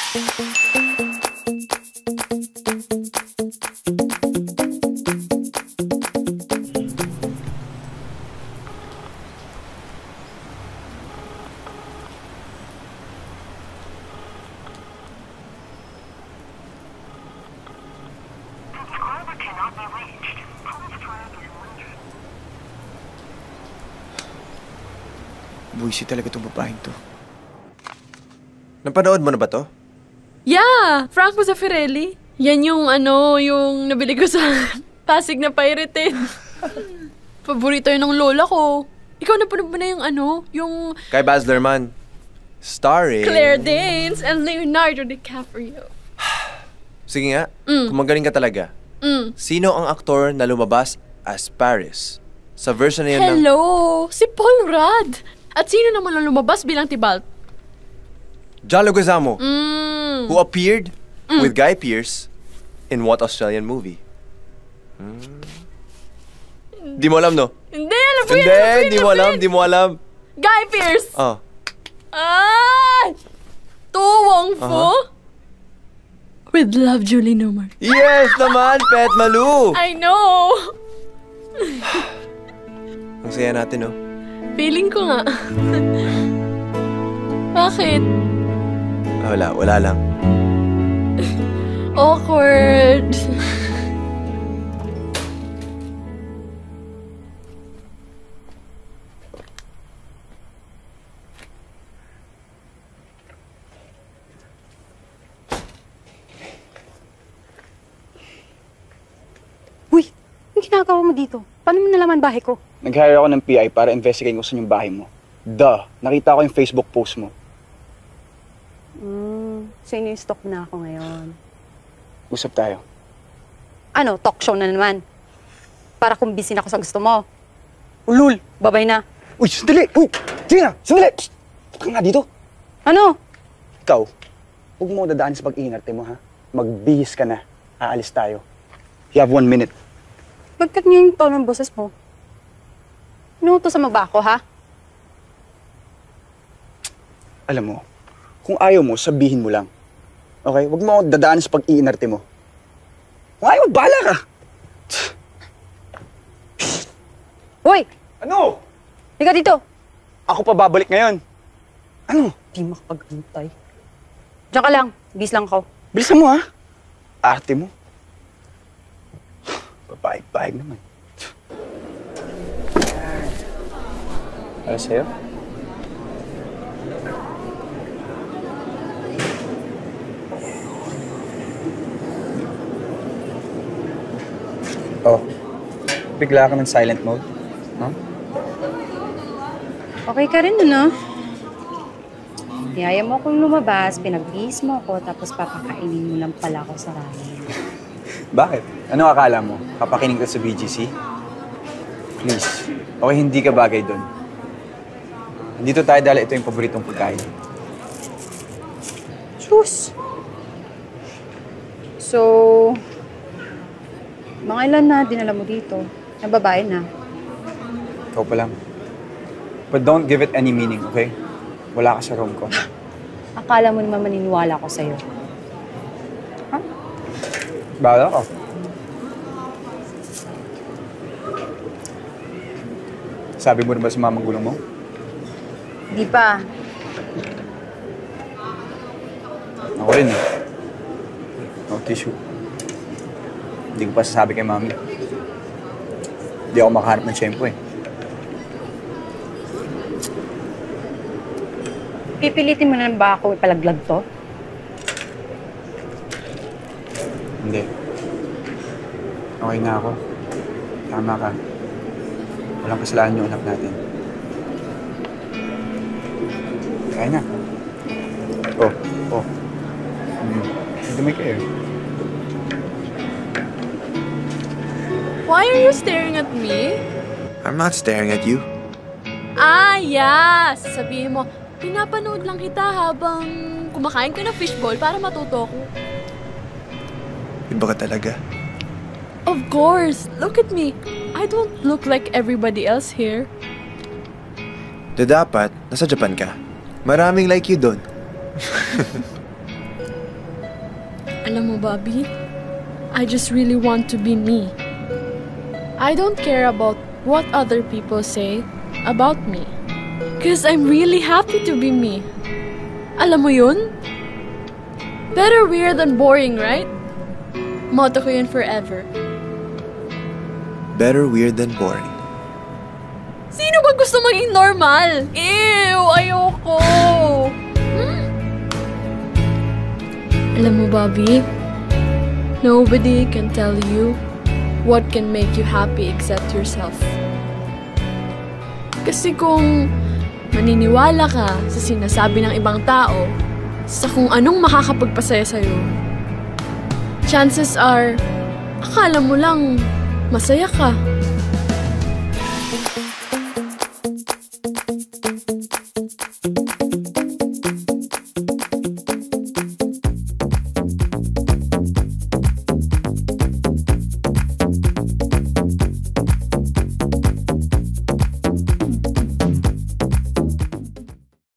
Buwisi talaga itong babaeng to. Napanood mo na ba to? Yeah! Franco Zeffirelli. Yan yung yung nabili ko sa Pasig na pirated. Paborito yun ng lola ko. Ikaw napanood mo na yung Kay Baz Luhrmann. Starring Claire Danes and Leonardo DiCaprio. Sige nga, kung magaling ka talaga. Sino ang aktor na lumabas as Paris? Sa version na yun Hello! Si Paul Rudd! At sino naman ang lumabas bilang Tybalt? John Leguizamo, who appeared with Guy Pearce in what Australian movie? Di mo alam, no? Hindi, alam ko yan! Di mo alam. Guy Pearce! Oh. Ay! To Wong Fu? With love, Julie Newmar. Yes naman, Pet Malu! I know! Ang saya natin, no? Feeling ko nga. Bakit? Wala lang. Awkward. Uy, anong ginagawa mo dito? Paano mo nalaman bahay ko? Nag-hire ako ng PI para investigate kung saan yung bahay mo. Nakita ko yung Facebook post mo. So ini-stalk na ako ngayon. Usap tayo. Ano, talk show na naman? Para kumbisin ako sa gusto mo. Ulul! Babay na. Uy, sandali! Uy! Sige na! Sandali! Huwag ka nga dito. Ano? Ikaw, huwag mo dadaan sa pag-iinarte mo, ha? Magbihis ka na. Aalis tayo. You have 1 minute. Bagkat niyo yung tono ng boses mo. Inuutosan mo ba ako, ha? Alam mo, kung ayaw mo, sabihin mo lang. Okay? Huwag mo dadaan sa pag-iinarte mo. Kung ayaw, bahala ka! Hoy! Ano? Higa dito! Ako pa babalik ngayon. Ano? Di makapag-antay. Diyan ka lang. Bis lang ako. Bilisan mo, ha? Arte mo. Papaig-paig naman. Para sa'yo? Oh, bigla ka ng silent mode? Huh? Okay ka rin, ano? Niyaya mo akong lumabas, pinagbihis mo ako, tapos papakainin mo lang pala ako sa ramen. Bakit? Ano akala mo? Papakinig ka sa BGC? Please. Okay, hindi ka bagay doon. Nandito tayo dahil ito yung paboritong pagkain. Diyos! So, mga ilan na dinala mo dito? Na babae na? Ikaw pa lang. But don't give it any meaning, okay? Wala ka sa room ko. Akala mo naman maniniwala ko sa'yo. Huh? Bahala ka. Sabi mo rin ba sa mamang gulong mo? Di pa. Ako rin eh. No tissue. Hindi ko pa sasabi kay mami. Hindi ako makahanap ng tiyempo eh. Pipilitin mo na ba ako ipalaglag to? Hindi. Okay na ako. Tama ka. Walang kasalanan yung anak natin. Kaya na. Oh. Dumi kayo. Why are you staring at me? I'm not staring at you. Ah, yeah! Sasabihin mo, pinapanood lang kita habang kumakain ka ng fishball para matuto ko. Iba ka talaga. Of course! Look at me! I don't look like everybody else here. Dapat, nasa Japan ka. Maraming like you doon. Alam mo, Bobby, I just really want to be me. I don't care about what other people say about me. Because I'm really happy to be me. Alam mo yun? Better weird than boring, right? Motto ko yun forever. Better weird than boring. Sino ba gusto maging normal? Ew! Ayoko! Alam mo, Bobby, nobody can tell you what can make you happy except yourself. Kasi kung maniniwala ka sa sinasabi ng ibang tao, sa kung anong makakapagpasaya sa'yo, chances are, akala mo lang masaya ka.